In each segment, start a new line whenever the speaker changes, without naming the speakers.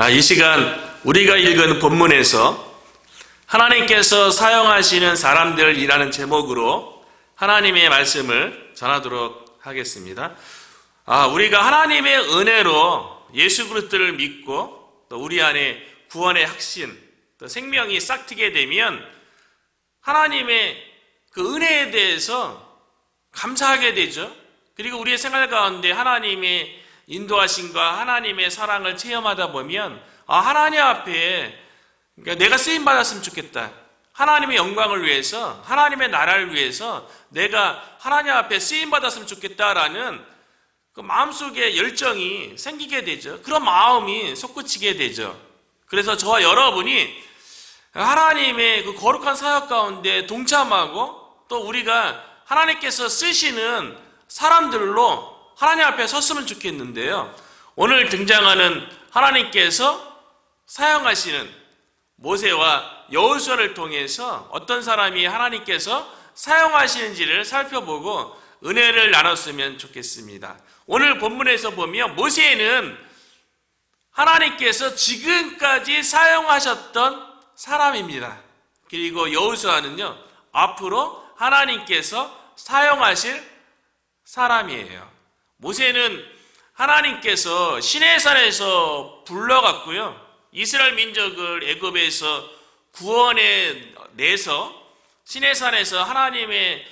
이 시간 우리가 읽은 본문에서 하나님께서 사용하시는 사람들이라는 제목으로 하나님의 말씀을 전하도록 하겠습니다. 우리가 하나님의 은혜로 예수 그리스도를 믿고 또 우리 안에 구원의 확신, 또 생명이 싹트게 되면 하나님의 그 은혜에 대해서 감사하게 되죠. 그리고 우리의 생활 가운데 하나님의 인도하심과 하나님의 사랑을 체험하다 보면 하나님 앞에 그러니까 내가 쓰임 받았으면 좋겠다. 하나님의 영광을 위해서, 하나님의 나라를 위해서 내가 하나님 앞에 쓰임 받았으면 좋겠다라는 그 마음속에 열정이 생기게 되죠. 그런 마음이 솟구치게 되죠. 그래서 저와 여러분이 하나님의 그 거룩한 사역 가운데 동참하고 또 우리가 하나님께서 쓰시는 사람들로 하나님 앞에 섰으면 좋겠는데요. 오늘 등장하는 하나님께서 사용하시는 모세와 여호수아를 통해서 어떤 사람이 하나님께서 사용하시는지를 살펴보고 은혜를 나눴으면 좋겠습니다. 오늘 본문에서 보면 모세는 하나님께서 지금까지 사용하셨던 사람입니다. 그리고 여호수아는요, 앞으로 하나님께서 사용하실 사람이에요. 모세는 하나님께서 시내산에서 불러갔고요, 이스라엘 민족을 애굽에서 구원해 내서 시내산에서 하나님의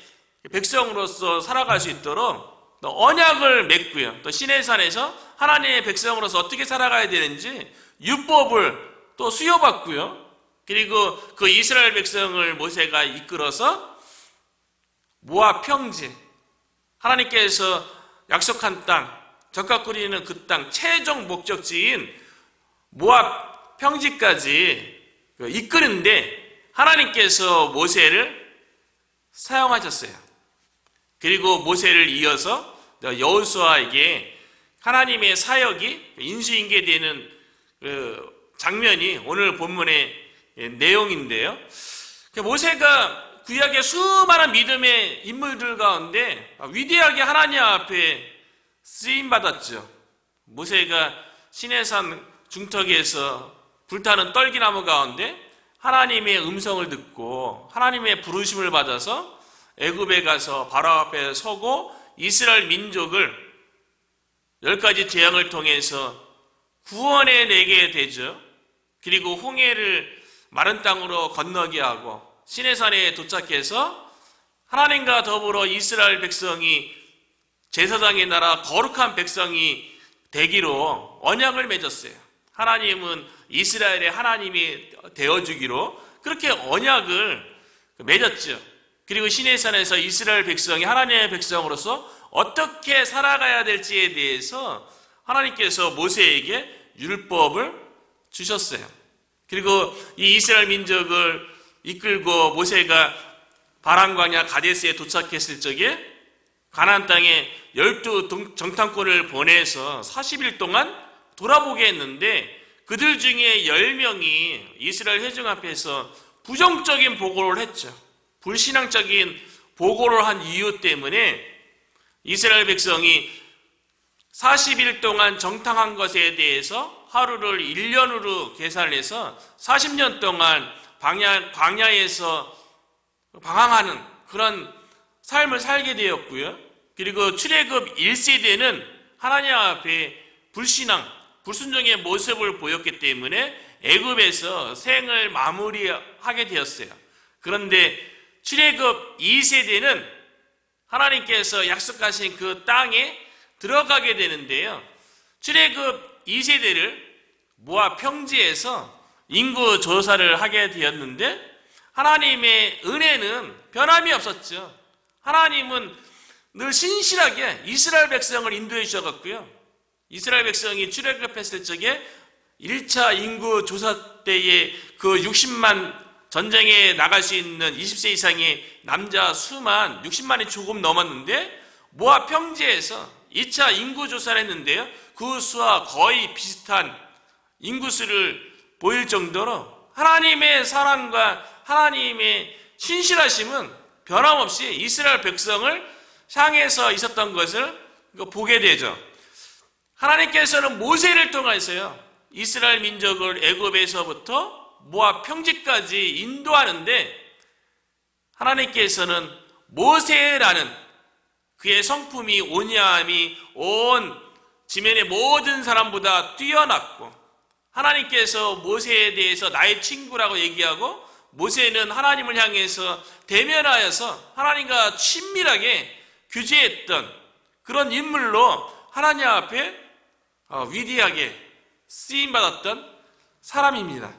백성으로서 살아갈 수 있도록 또 언약을 맺고요, 또 시내산에서 하나님의 백성으로서 어떻게 살아가야 되는지 율법을 또 수여받고요, 그리고 그 이스라엘 백성을 모세가 이끌어서 모압 평지, 하나님께서 약속한 땅, 젖과 꿀이 그 땅 최종 목적지인 모압 평지까지 이끄는데 하나님께서 모세를 사용하셨어요. 그리고 모세를 이어서 여호수아에게 하나님의 사역이 인수인계되는 그 장면이 오늘 본문의 내용인데요. 모세가 구약의 수많은 믿음의 인물들 가운데 위대하게 하나님 앞에 쓰임받았죠. 모세가 시내산 중턱에서 불타는 떨기나무 가운데 하나님의 음성을 듣고 하나님의 부르심을 받아서 애굽에 가서 바로 앞에 서고 이스라엘 민족을 10가지 재앙을 통해서 구원해 내게 되죠. 그리고 홍해를 마른 땅으로 건너게 하고 시내산에 도착해서 하나님과 더불어 이스라엘 백성이 제사장의 나라 거룩한 백성이 되기로 언약을 맺었어요. 하나님은 이스라엘의 하나님이 되어주기로 그렇게 언약을 맺었죠. 그리고 시내산에서 이스라엘 백성이 하나님의 백성으로서 어떻게 살아가야 될지에 대해서 하나님께서 모세에게 율법을 주셨어요. 그리고 이 이스라엘 민족을 이끌고 모세가 바람 광야 가데스에 도착했을 적에 가나안 땅에 12 정탐꾼을 보내서 40일 동안 돌아보게 했는데 그들 중에 10명이 이스라엘 회중 앞에서 부정적인 보고를 했죠. 불신앙적인 보고를 한 이유 때문에 이스라엘 백성이 40일 동안 정탐한 것에 대해서 하루를 1년으로 계산해서 40년 동안 광야에서 방황하는 그런 삶을 살게 되었고요. 그리고 출애굽 1세대는 하나님 앞에 불신앙, 불순종의 모습을 보였기 때문에 애굽에서 생을 마무리하게 되었어요. 그런데 출애굽 2세대는 하나님께서 약속하신 그 땅에 들어가게 되는데요. 출애굽 2세대를 모압 평지에서 인구 조사를 하게 되었는데 하나님의 은혜는 변함이 없었죠. 하나님은 늘 신실하게 이스라엘 백성을 인도해 주셔갔고요. 이스라엘 백성이 출애굽했을 적에 1차 인구 조사 때에 그 60만 전쟁에 나갈 수 있는 20세 이상의 남자 수만 60만이 조금 넘었는데 모압 평지에서 2차 인구 조사를 했는데요. 그 수와 거의 비슷한 인구수를 보일 정도로 하나님의 사랑과 하나님의 신실하심은 변함없이 이스라엘 백성을 향해서 있었던 것을 보게 되죠. 하나님께서는 모세를 통해서요, 이스라엘 민족을 애굽에서부터 모압 평지까지 인도하는데 하나님께서는 모세라는 그의 성품이 온유함이 온 지면의 모든 사람보다 뛰어났고 하나님께서 모세에 대해서 나의 친구라고 얘기하고 모세는 하나님을 향해서 대면하여서 하나님과 친밀하게 교제했던 그런 인물로 하나님 앞에 위대하게 쓰임받았던 사람입니다.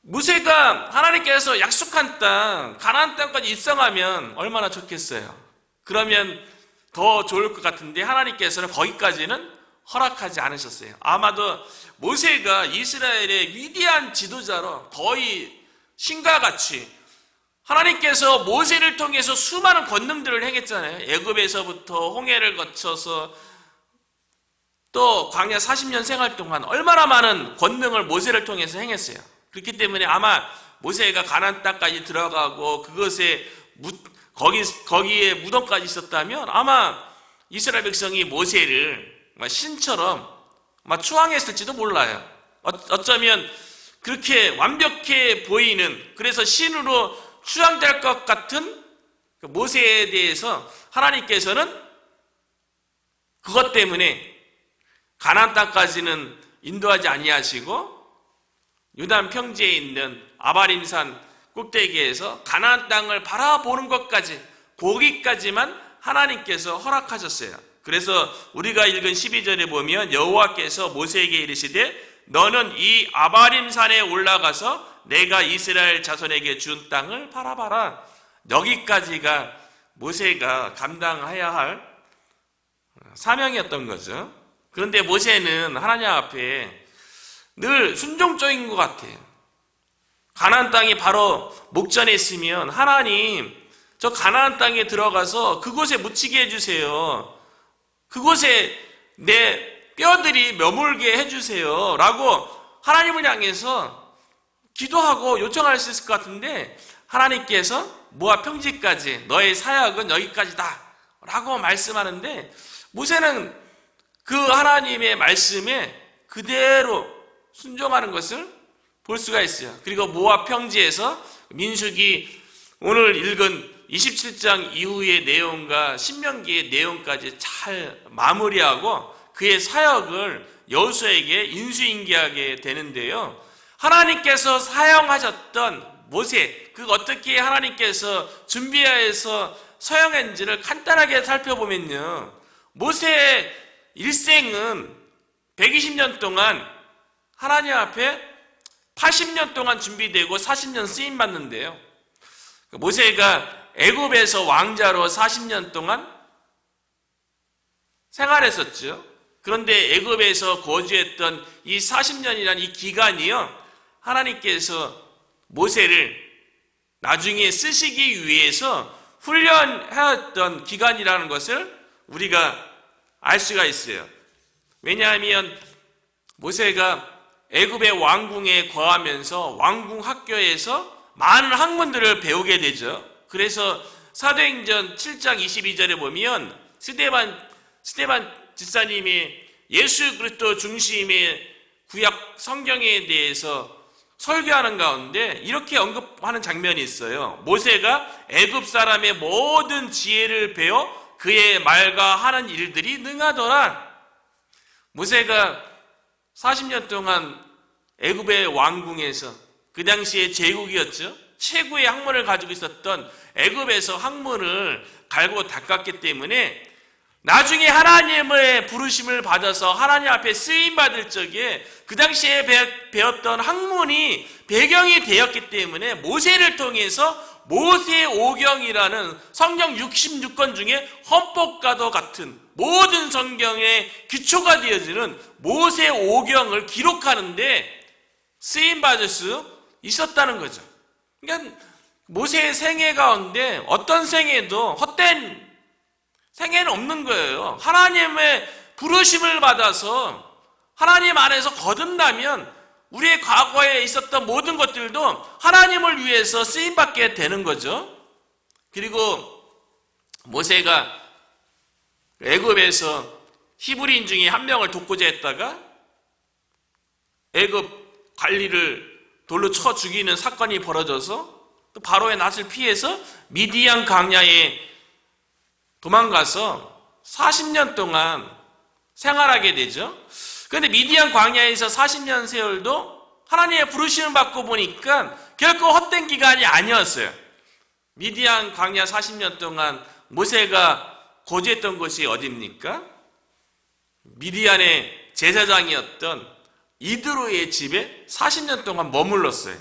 모세가 하나님께서 약속한 땅 가나안 땅까지 입성하면 얼마나 좋겠어요. 그러면 더 좋을 것 같은데 하나님께서는 거기까지는 허락하지 않으셨어요. 아마도 모세가 이스라엘의 위대한 지도자로 거의 신과 같이 하나님께서 모세를 통해서 수많은 권능들을 행했잖아요. 애굽에서부터 홍해를 거쳐서 또 광야 40년 생활 동안 얼마나 많은 권능을 모세를 통해서 행했어요. 그렇기 때문에 아마 모세가 가나안 땅까지 들어가고 그것에 거기에 무덤까지 있었다면 아마 이스라엘 백성이 모세를 신처럼 추앙했을지도 몰라요. 어쩌면 그렇게 완벽해 보이는, 그래서 신으로 추앙될 것 같은 모세에 대해서 하나님께서는 그것 때문에 가나안 땅까지는 인도하지 아니하시고 유단 평지에 있는 아바림산 꼭대기에서 가나안 땅을 바라보는 것까지, 거기까지만 하나님께서 허락하셨어요. 그래서 우리가 읽은 12절에 보면 여호와께서 모세에게 이르시되 너는 이 아바림산에 올라가서 내가 이스라엘 자손에게 준 땅을 바라봐라. 여기까지가 모세가 감당해야 할 사명이었던 거죠. 그런데 모세는 하나님 앞에 늘 순종적인 것 같아요. 가나안 땅이 바로 목전에 있으면 하나님 저 가나안 땅에 들어가서 그곳에 묻히게 해주세요. 그곳에 내 뼈들이 머물게 해주세요 라고 하나님을 향해서 기도하고 요청할 수 있을 것 같은데 하나님께서 모압 평지까지 너의 사역은 여기까지다 라고 말씀하는데 모세는 그 하나님의 말씀에 그대로 순종하는 것을 볼 수가 있어요. 그리고 모압 평지에서 민수기 오늘 읽은 27장 이후의 내용과 신명기의 내용까지 잘 마무리하고 그의 사역을 여호수아에게 인수인계하게 되는데요. 하나님께서 사용하셨던 모세, 그 어떻게 하나님께서 준비하여서 사용했는지를 간단하게 살펴보면요. 모세의 일생은 120년 동안 하나님 앞에 80년 동안 준비되고 40년 쓰임받는데요. 모세가 애굽에서 왕자로 40년 동안 생활했었죠. 그런데 애굽에서 거주했던 이 40년이라는 이 기간이요, 하나님께서 모세를 나중에 쓰시기 위해서 훈련하였던 기간이라는 것을 우리가 알 수가 있어요. 왜냐하면 모세가 애굽의 왕궁에 거하면서 왕궁 학교에서 많은 학문들을 배우게 되죠. 그래서 사도행전 7장 22절에 보면 스데반 집사님이 예수 그리스도 중심의 구약 성경에 대해서 설교하는 가운데 이렇게 언급하는 장면이 있어요. 모세가 애굽 사람의 모든 지혜를 배워 그의 말과 하는 일들이 능하더라. 모세가 40년 동안 애굽의 왕궁에서, 그 당시에 제국이었죠. 최고의 학문을 가지고 있었던 애굽에서 학문을 갈고 닦았기 때문에 나중에 하나님의 부르심을 받아서 하나님 앞에 쓰임받을 적에 그 당시에 배웠던 학문이 배경이 되었기 때문에 모세를 통해서 모세오경이라는 성경 66권 중에 헌법과도 같은 모든 성경의 기초가 되어지는 모세오경을 기록하는데 쓰임받을 수 있었다는 거죠. 그러니까 모세의 생애 가운데 어떤 생애도 헛된 생애는 없는 거예요. 하나님의 부르심을 받아서 하나님 안에서 거듭나면 우리의 과거에 있었던 모든 것들도 하나님을 위해서 쓰임받게 되는 거죠. 그리고 모세가 애굽에서 히브리인 중에 한 명을 돕고자 했다가 애굽 관리를 돌로 쳐 죽이는 사건이 벌어져서 또 바로의 낯을 피해서 미디안 광야에 도망가서 40년 동안 생활하게 되죠. 그런데 미디안 광야에서 40년 세월도 하나님의 부르심을 받고 보니까 결코 헛된 기간이 아니었어요. 미디안 광야 40년 동안 모세가 거주했던 곳이 어디입니까? 미디안의 제사장이었던 이드로의 집에 40년 동안 머물렀어요.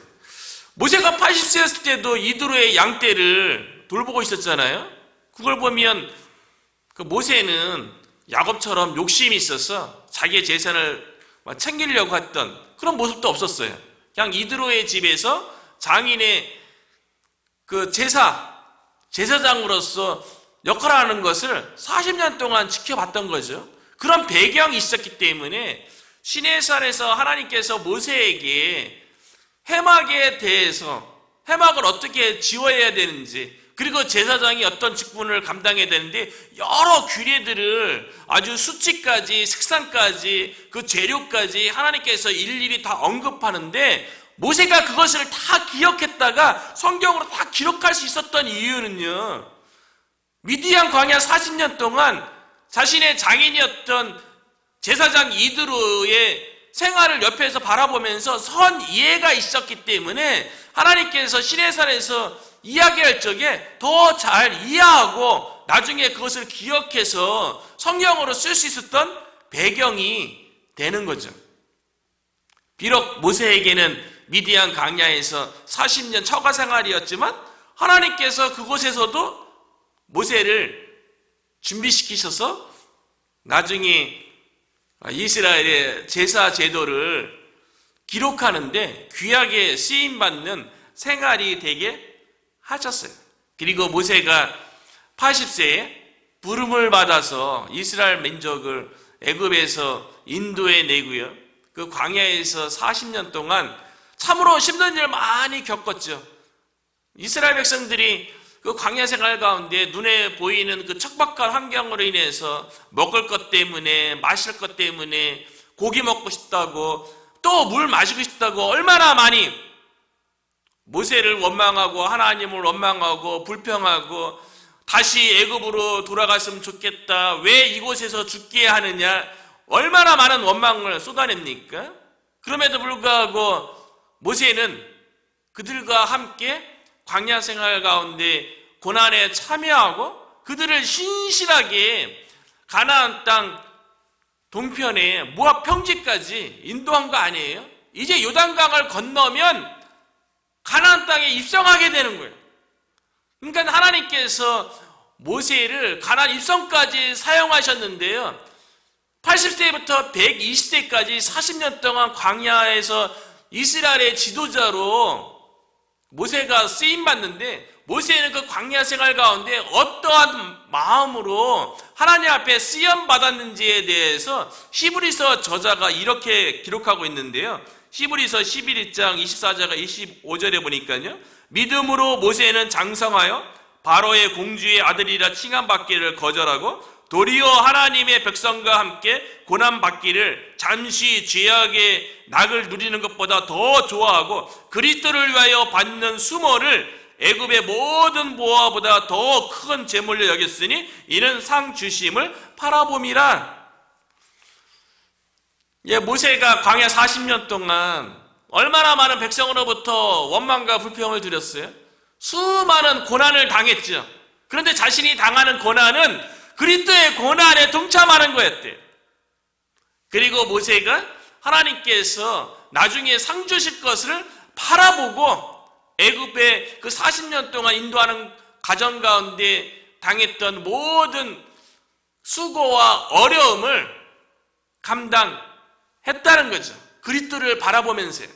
모세가 80세였을 때도 이드로의 양떼를 돌보고 있었잖아요. 그걸 보면 그 모세는 야곱처럼 욕심이 있어서 자기의 재산을 챙기려고 했던 그런 모습도 없었어요. 그냥 이드로의 집에서 장인의 그 제사장으로서 역할을 하는 것을 40년 동안 지켜봤던 거죠. 그런 배경이 있었기 때문에 시내산에서 하나님께서 모세에게 회막에 대해서 회막을 어떻게 지어야 되는지, 그리고 제사장이 어떤 직분을 감당해야 되는데 여러 규례들을 아주 수치까지 색상까지 그 재료까지 하나님께서 일일이 다 언급하는데, 모세가 그것을 다 기억했다가 성경으로 다 기록할 수 있었던 이유는요, 미디안 광야 40년 동안 자신의 장인이었던 제사장 이드로의 생활을 옆에서 바라보면서 선 이해가 있었기 때문에 하나님께서 시내산에서 이야기할 적에 더 잘 이해하고 나중에 그것을 기억해서 성경으로 쓸 수 있었던 배경이 되는 거죠. 비록 모세에게는 미디안 광야에서 40년 처가 생활이었지만 하나님께서 그곳에서도 모세를 준비시키셔서 나중에 이스라엘의 제사 제도를 기록하는데 귀하게 쓰임받는 생활이 되게 하셨어요. 그리고 모세가 80세에 부름을 받아서 이스라엘 민족을 애굽에서 인도해 내고요, 그 광야에서 40년 동안 참으로 힘든 일을 많이 겪었죠. 이스라엘 백성들이 그 광야 생활 가운데 눈에 보이는 그 척박한 환경으로 인해서 먹을 것 때문에, 마실 것 때문에, 고기 먹고 싶다고 또 물 마시고 싶다고 얼마나 많이 모세를 원망하고 하나님을 원망하고 불평하고 다시 애굽으로 돌아갔으면 좋겠다, 왜 이곳에서 죽게 하느냐, 얼마나 많은 원망을 쏟아냅니까? 그럼에도 불구하고 모세는 그들과 함께 광야 생활 가운데 고난에 참여하고 그들을 신실하게 가나안 땅 동편에 모압 평지까지 인도한 거 아니에요? 이제 요단강을 건너면 가나안 땅에 입성하게 되는 거예요. 그러니까 하나님께서 모세를 가나안 입성까지 사용하셨는데요, 80세부터 120세까지 40년 동안 광야에서 이스라엘의 지도자로 모세가 쓰임받는데, 모세는 그 광야 생활 가운데 어떠한 마음으로 하나님 앞에 쓰임받았는지에 대해서 히브리서 저자가 이렇게 기록하고 있는데요, 히브리서 11장 24절과 25절에 보니까요, 믿음으로 모세는 장성하여 바로의 공주의 아들이라 칭함받기를 거절하고 도리어 하나님의 백성과 함께 고난받기를 잠시 죄악의 낙을 누리는 것보다 더 좋아하고 그리스도를 위하여 받는 수모를 애굽의 모든 보화보다 더 큰 재물로 여겼으니 이는 상 주심을 바라봄이라. 모세가 광야 40년 동안 얼마나 많은 백성으로부터 원망과 불평을 드렸어요. 수많은 고난을 당했죠. 그런데 자신이 당하는 고난은 그리스도의 고난에 동참하는 거였대요. 그리고 모세가 하나님께서 나중에 상 주실 것을 바라보고 애굽의 그 40년 동안 인도하는 가정 가운데 당했던 모든 수고와 어려움을 감당했다는 거죠. 그리스도를 바라보면서요.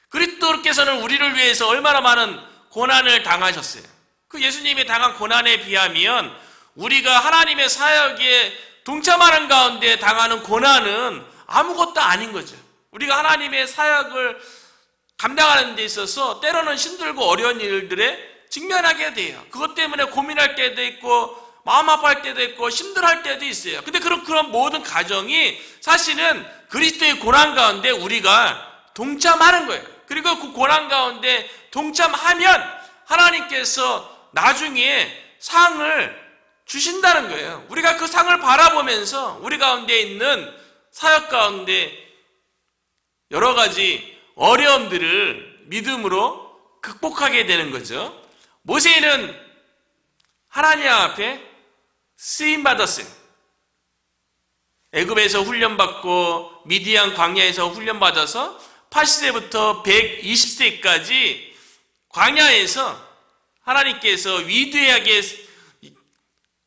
그리스도께서는 우리를 위해서 얼마나 많은 고난을 당하셨어요. 그 예수님이 당한 고난에 비하면 우리가 하나님의 사역에 동참하는 가운데 당하는 고난은 아무것도 아닌 거죠. 우리가 하나님의 사역을 감당하는 데 있어서 때로는 힘들고 어려운 일들에 직면하게 돼요. 그것 때문에 고민할 때도 있고 마음 아파할 때도 있고 힘들어할 때도 있어요. 근데 그런 모든 가정이 사실은 그리스도의 고난 가운데 우리가 동참하는 거예요. 그리고 그 고난 가운데 동참하면 하나님께서 나중에 상을 주신다는 거예요. 우리가 그 상을 바라보면서 우리 가운데 있는 사역 가운데 여러 가지 어려움들을 믿음으로 극복하게 되는 거죠. 모세는 하나님 앞에 쓰임받았어요. 애굽에서 훈련받고 미디안 광야에서 훈련받아서 80세부터 120세까지 광야에서 하나님께서 위대하게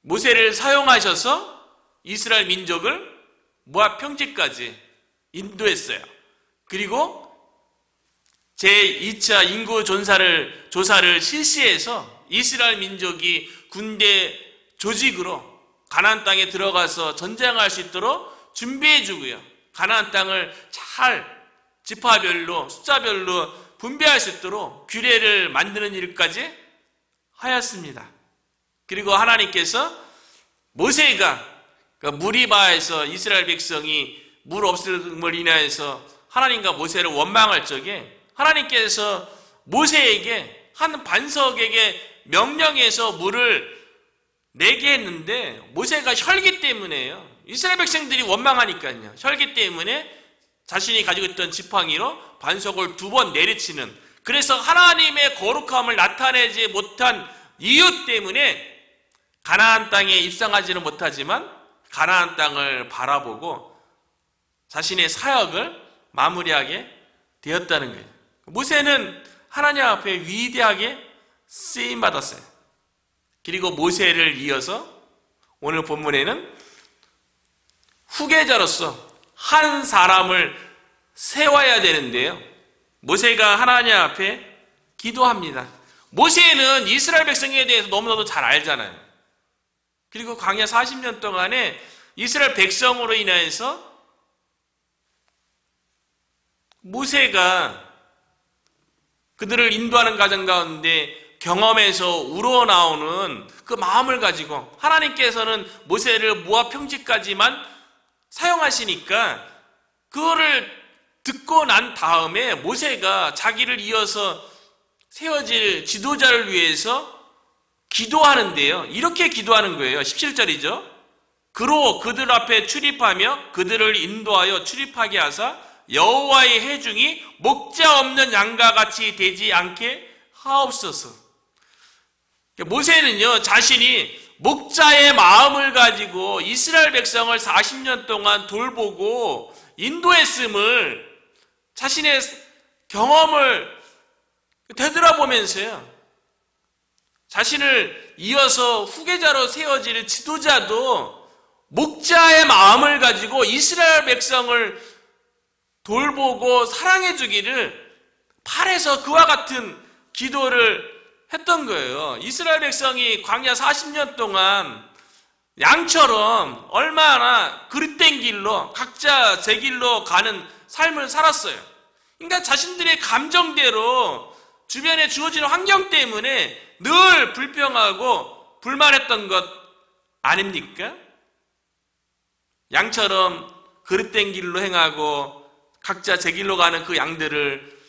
모세를 사용하셔서 이스라엘 민족을 모압 평지까지 인도했어요. 그리고 제2차 인구 조사를 실시해서 이스라엘 민족이 군대 조직으로 가나안 땅에 들어가서 전쟁할 수 있도록 준비해 주고요. 가나안 땅을 잘 지파별로 숫자별로 분배할 수 있도록 규례를 만드는 일까지 하였습니다. 그리고 하나님께서 모세가 무리바에서 이스라엘 백성이 물 없음을 인하여서 하나님과 모세를 원망할 적에 하나님께서 모세에게 한 반석에게 명령해서 물을 내게 했는데 모세가 혈기 때문에요. 이스라엘 백성들이 원망하니까요. 혈기 때문에 자신이 가지고 있던 지팡이로 반석을 2번 내리치는, 그래서 하나님의 거룩함을 나타내지 못한 이유 때문에 가나안 땅에 입성하지는 못하지만 가나안 땅을 바라보고 자신의 사역을 마무리하게 되었다는 거예요. 모세는 하나님 앞에 위대하게 쓰임받았어요. 그리고 모세를 이어서 오늘 본문에는 후계자로서 한 사람을 세워야 되는데요. 모세가 하나님 앞에 기도합니다. 모세는 이스라엘 백성에 대해서 너무나도 잘 알잖아요. 그리고 광야 40년 동안에 이스라엘 백성으로 인해서 모세가 그들을 인도하는 과정 가운데 경험에서 우러나오는 그 마음을 가지고 하나님께서는 모세를 모압 평지까지만 사용하시니까 그거를 듣고 난 다음에 모세가 자기를 이어서 세워질 지도자를 위해서 기도하는데요. 이렇게 기도하는 거예요. 17절이죠. 그로 그들 앞에 출입하며 그들을 인도하여 출입하게 하사 여호와의 회중이 목자 없는 양과 같이 되지 않게 하옵소서. 모세는요, 자신이 목자의 마음을 가지고 이스라엘 백성을 40년 동안 돌보고 인도했음을 자신의 경험을 되돌아보면서요, 자신을 이어서 후계자로 세워질 지도자도 목자의 마음을 가지고 이스라엘 백성을 돌보고 사랑해 주기를 바라서 그와 같은 기도를 했던 거예요. 이스라엘 백성이 광야 40년 동안 양처럼 얼마나 그릇된 길로 각자 제 길로 가는 삶을 살았어요. 그러니까 자신들의 감정대로 주변에 주어지는 환경 때문에 늘 불평하고 불만했던 것 아닙니까? 양처럼 그릇된 길로 행하고 각자 제 길로 가는 그 양들을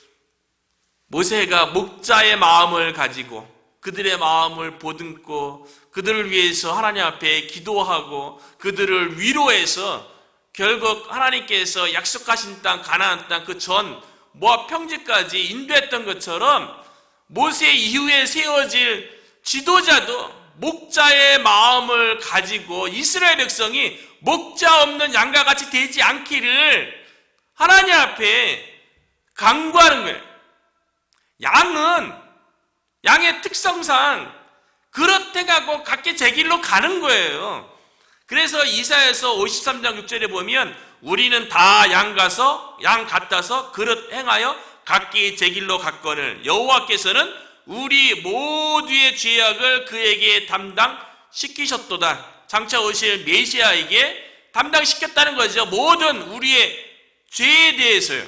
모세가 목자의 마음을 가지고 그들의 마음을 보듬고 그들을 위해서 하나님 앞에 기도하고 그들을 위로해서 결국 하나님께서 약속하신 땅 가나안 땅 그 전 모압 평지까지 인도했던 것처럼 모세 이후에 세워질 지도자도 목자의 마음을 가지고 이스라엘 백성이 목자 없는 양과 같이 되지 않기를 하나님 앞에 간구하는 거예요. 양의 특성상 그렇대가고 각기 제 길로 가는 거예요. 그래서 이사야서 53장 6절에 보면 우리는 다 양 같아서 그릇 행하여 각기 제 길로 갔거늘 여호와께서는 우리 모두의 죄악을 그에게 담당시키셨도다. 장차 오실 메시아에게 담당시켰다는 거죠. 모든 우리의 죄에 대해서요.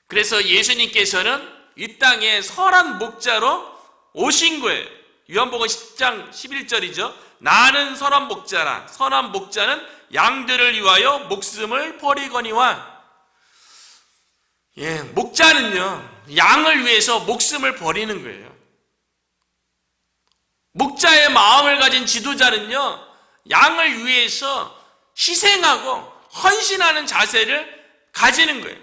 그래서 예수님께서는 이 땅에 선한 목자로 오신 거예요. 요한복음 10장 11절이죠. 나는 선한 목자라. 선한 목자는 양들을 위하여 목숨을 버리거니와. 목자는요, 양을 위해서 목숨을 버리는 거예요. 목자의 마음을 가진 지도자는요, 양을 위해서 희생하고 헌신하는 자세를 가지는 거예요.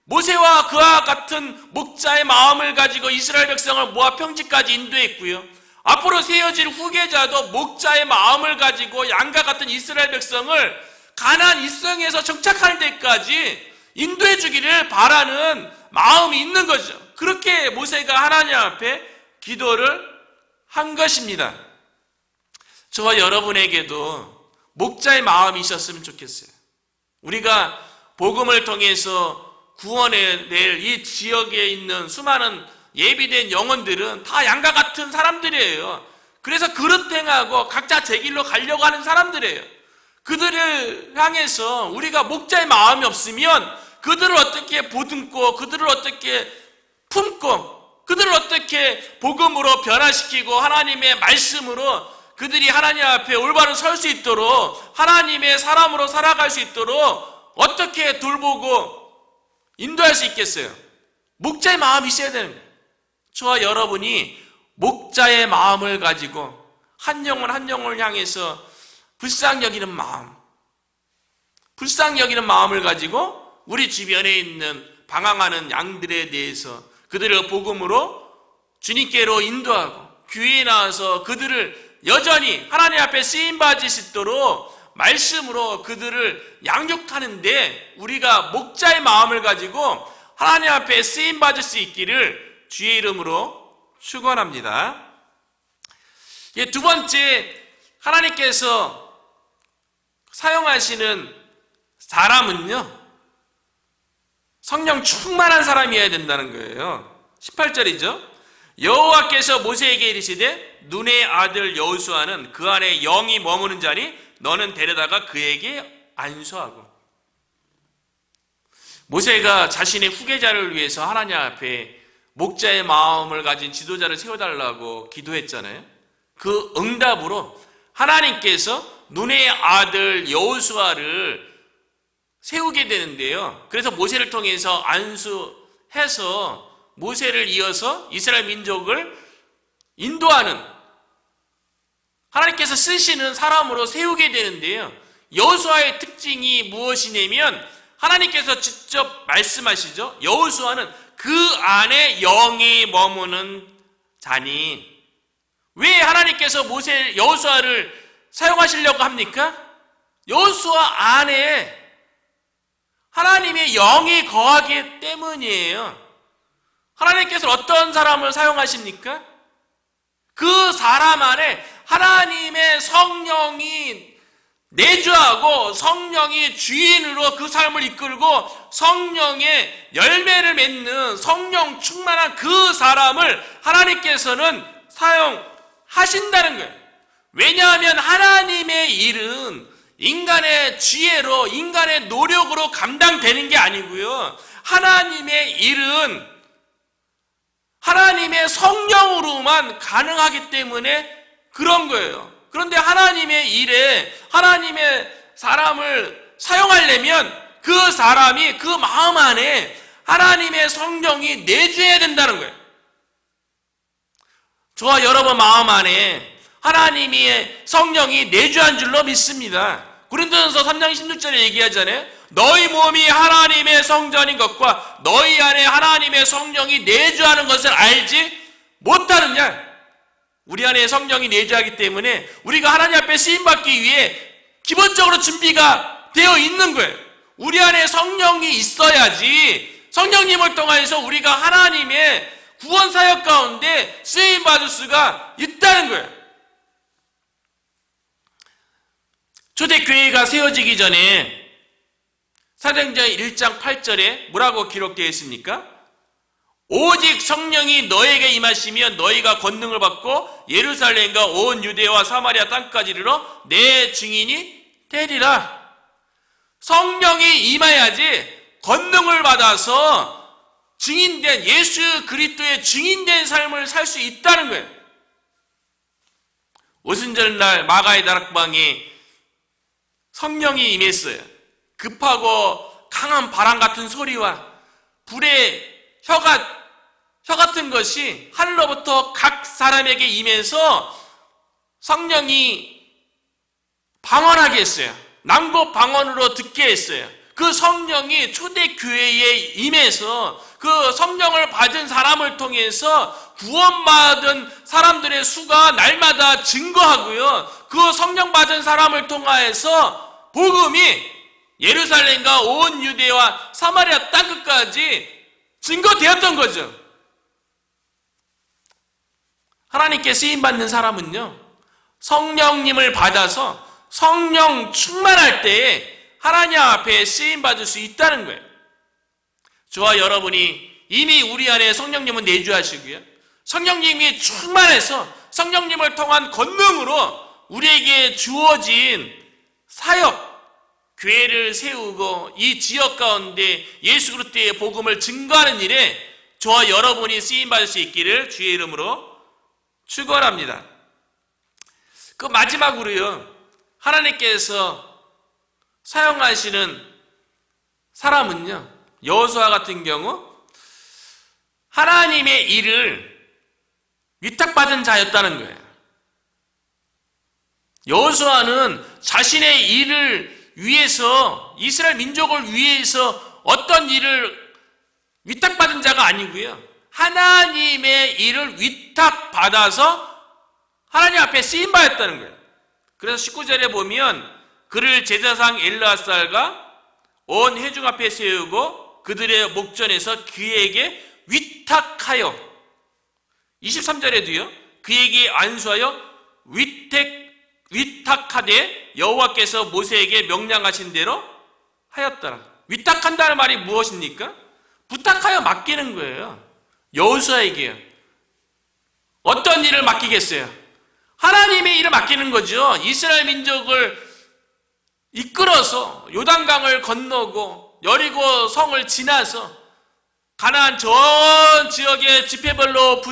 모세와 그와 같은 목자의 마음을 가지고 이스라엘 백성을 모아 평지까지 인도했고요. 앞으로 세워질 후계자도 목자의 마음을 가지고 양과 같은 이스라엘 백성을 가나안 이성에서 정착하는 데까지 인도해 주기를 바라는 마음이 있는 거죠. 그렇게 모세가 하나님 앞에 기도를 한 것입니다. 저와 여러분에게도 목자의 마음이 있었으면 좋겠어요. 우리가 복음을 통해서 구원해낼 이 지역에 있는 수많은 예비된 영혼들은 다 양과 같은 사람들이에요. 그래서 그릇행하고 각자 제 길로 가려고 하는 사람들이에요. 그들을 향해서 우리가 목자의 마음이 없으면 그들을 어떻게 보듬고 그들을 어떻게 품고 그들을 어떻게 복음으로 변화시키고 하나님의 말씀으로 그들이 하나님 앞에 올바로 설 수 있도록 하나님의 사람으로 살아갈 수 있도록 어떻게 돌보고 인도할 수 있겠어요? 목자의 마음이 있어야 되는 거예요. 저와 여러분이 목자의 마음을 가지고 한 영혼 한 영혼을 향해서 불쌍히 여기는 마음, 불쌍히 여기는 마음을 가지고 우리 주변에 있는 방황하는 양들에 대해서 그들을 복음으로 주님께로 인도하고 교회에 나와서 그들을 여전히 하나님 앞에 쓰임받을 수 있도록 말씀으로 그들을 양육하는데 우리가 목자의 마음을 가지고 하나님 앞에 쓰임받을 수 있기를 주의 이름으로 축원합니다. 두 번째, 하나님께서 사용하시는 사람은요, 성령 충만한 사람이어야 된다는 거예요. 18절이죠. 여호와께서 모세에게 이르시되 눈의 아들 여호수아는 그 안에 영이 머무는 자니 너는 데려다가 그에게 안수하고. 모세가 자신의 후계자를 위해서 하나님 앞에 목자의 마음을 가진 지도자를 세워달라고 기도했잖아요. 그 응답으로 하나님께서 눈의 아들 여호수아를 세우게 되는데요. 그래서 모세를 통해서 안수해서 모세를 이어서 이스라엘 민족을 인도하는 하나님께서 쓰시는 사람으로 세우게 되는데요. 여호수아의 특징이 무엇이냐면 하나님께서 직접 말씀하시죠. 여호수아는 그 안에 영이 머무는 자니. 왜 하나님께서 여호수아를 사용하시려고 합니까? 여호수아 안에 하나님의 영이 거하기 때문이에요. 하나님께서 어떤 사람을 사용하십니까? 그 사람 안에 하나님의 성령이 내주하고 성령이 주인으로 그 삶을 이끌고 성령의 열매를 맺는 성령 충만한 그 사람을 하나님께서는 사용하신다는 거예요. 왜냐하면 하나님의 일은 인간의 지혜로 인간의 노력으로 감당되는 게 아니고요. 하나님의 일은 하나님의 성령으로만 가능하기 때문에 그런 거예요. 그런데 하나님의 일에 하나님의 사람을 사용하려면 그 사람이 그 마음 안에 하나님의 성령이 내주해야 된다는 거예요. 저와 여러분 마음 안에 하나님의 성령이 내주한 줄로 믿습니다. 고린도전서 3장 16절에 얘기하잖아요. 너희 몸이 하나님의 성전인 것과 너희 안에 하나님의 성령이 내주하는 것을 알지 못하느냐? 우리 안에 성령이 내주하기 때문에 우리가 하나님 앞에 쓰임받기 위해 기본적으로 준비가 되어 있는 거예요. 우리 안에 성령이 있어야지 성령님을 통해서 우리가 하나님의 구원 사역 가운데 쓰임받을 수가 있다는 거예요. 초대교회가 세워지기 전에 사도행전 1장 8절에 뭐라고 기록되어 있습니까? 오직 성령이 너에게 임하시면 너희가 권능을 받고 예루살렘과 온 유대와 사마리아 땅까지 이르러 내 증인이 되리라. 성령이 임해야지 권능을 받아서 증인된 예수 그리스도의 증인된 삶을 살 수 있다는 거예요. 오순절날 마가의 다락방에 성령이 임했어요. 급하고 강한 바람 같은 소리와 불의 혀 같은 것이 하늘로부터 각 사람에게 임해서 성령이 방언하게 했어요. 낭보 방언으로 듣게 했어요. 그 성령이 초대교회에 임해서 그 성령을 받은 사람을 통해서 구원받은 사람들의 수가 날마다 증거하고요. 그 성령 받은 사람을 통하여서 복음이 예루살렘과 온 유대와 사마리아 땅끝까지 증거되었던 거죠. 하나님께 쓰임받는 사람은요, 성령님을 받아서 성령 충만할 때에 하나님 앞에 쓰임받을 수 있다는 거예요. 저와 여러분이 이미 우리 안에 성령님은 내주하시고요, 성령님이 충만해서 성령님을 통한 권능으로 우리에게 주어진 사역, 교회를 세우고 이 지역 가운데 예수 그리스도의 복음을 증거하는 일에 저와 여러분이 쓰임받을 수 있기를 주의 이름으로 축원합니다. 그 마지막으로요, 하나님께서 사용하시는 사람은요, 여호수아 같은 경우 하나님의 일을 위탁받은 자였다는 거예요. 여호수아는 자신의 일을 위해서, 이스라엘 민족을 위해서 어떤 일을 위탁받은 자가 아니고요, 하나님의 일을 위탁받아서 하나님 앞에 쓰임받았다는 거예요. 그래서 19절에 보면 그를 제사장 엘르아살과 온 회중 앞에 세우고 그들의 목전에서 그에게 위탁하여, 23절에도요, 그에게 안수하여 위탁하되 여호와께서 모세에게 명령하신 대로 하였더라. 위탁한다는 말이 무엇입니까? 부탁하여 맡기는 거예요. 여호수아에게요. 어떤 일을 맡기겠어요? 하나님의 일을 맡기는 거죠. 이스라엘 민족을 이끌어서 요단강을 건너고 여리고 성을 지나서 가나안 전 지역의 지파별로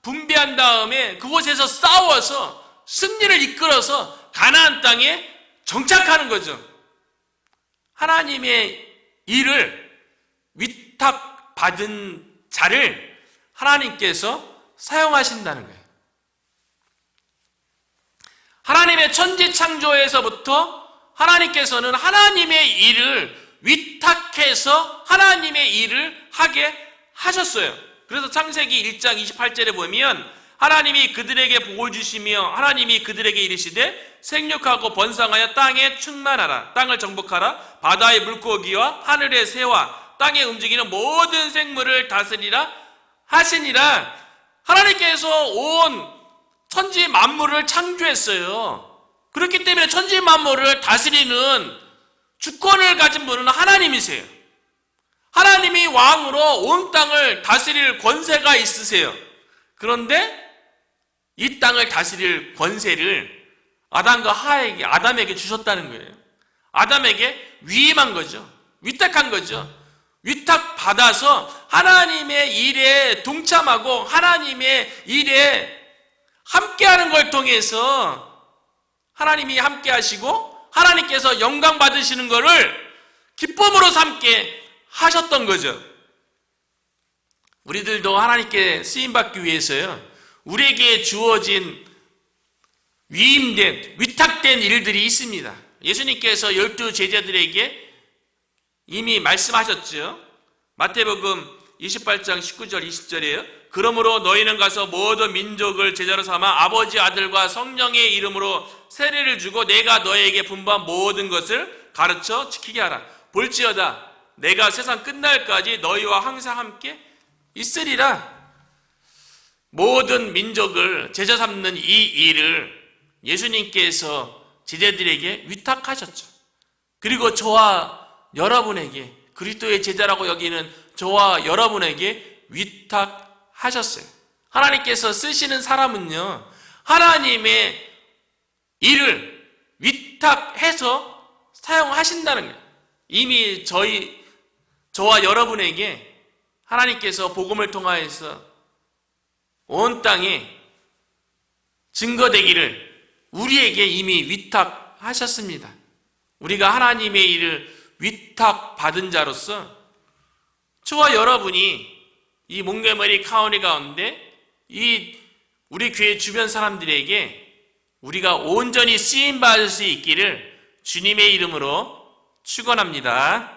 분배한 다음에 그곳에서 싸워서 승리를 이끌어서 가나안 땅에 정착하는 거죠. 하나님의 일을 위탁받은 자를 하나님께서 사용하신다는 거예요. 하나님의 천지 창조에서부터 하나님께서는 하나님의 일을 위탁해서 하나님의 일을 하게 하셨어요. 그래서 창세기 1장 28절에 보면 하나님이 그들에게 복을 주시며 하나님이 그들에게 이르시되 생육하고 번성하여 땅에 충만하라. 땅을 정복하라. 바다의 물고기와 하늘의 새와 땅에 움직이는 모든 생물을 다스리라 하시니라. 하나님께서 온 천지 만물을 창조했어요. 그렇기 때문에 천지 만물을 다스리는 주권을 가진 분은 하나님이세요. 하나님이 왕으로 온 땅을 다스릴 권세가 있으세요. 그런데 이 땅을 다스릴 권세를 아담과 하에게, 아담에게 주셨다는 거예요. 아담에게 위임한 거죠. 위탁한 거죠. 위탁받아서 하나님의 일에 동참하고 하나님의 일에 함께하는 걸 통해서 하나님이 함께 하시고 하나님께서 영광 받으시는 것을 기쁨으로 삼게 하셨던 거죠. 우리들도 하나님께 쓰임받기 위해서요, 우리에게 주어진 위임된, 위탁된 일들이 있습니다. 예수님께서 12 제자들에게 이미 말씀하셨죠. 마태복음 28장 19절 20절이에요. 그러므로 너희는 가서 모든 민족을 제자로 삼아 아버지, 아들과 성령의 이름으로 세례를 주고 내가 너희에게 분부한 모든 것을 가르쳐 지키게 하라. 볼지어다 내가 세상 끝날까지 너희와 항상 함께 있으리라. 모든 민족을 제자 삼는 이 일을 예수님께서 제자들에게 위탁하셨죠. 그리고 저와 여러분에게, 그리스도의 제자라고 여기는 저와 여러분에게 위탁하셨어요. 하나님께서 쓰시는 사람은요, 하나님의 일을 위탁해서 사용하신다는 거예요. 이미 저와 여러분에게 하나님께서 복음을 통하여서 온 땅에 증거되기를 우리에게 이미 위탁하셨습니다. 우리가 하나님의 일을 위탁받은 자로서 저와 여러분이 이 몽고메리 카운티 가운데 이 우리 교회 주변 사람들에게 우리가 온전히 쓰임받을 수 있기를 주님의 이름으로 축원합니다.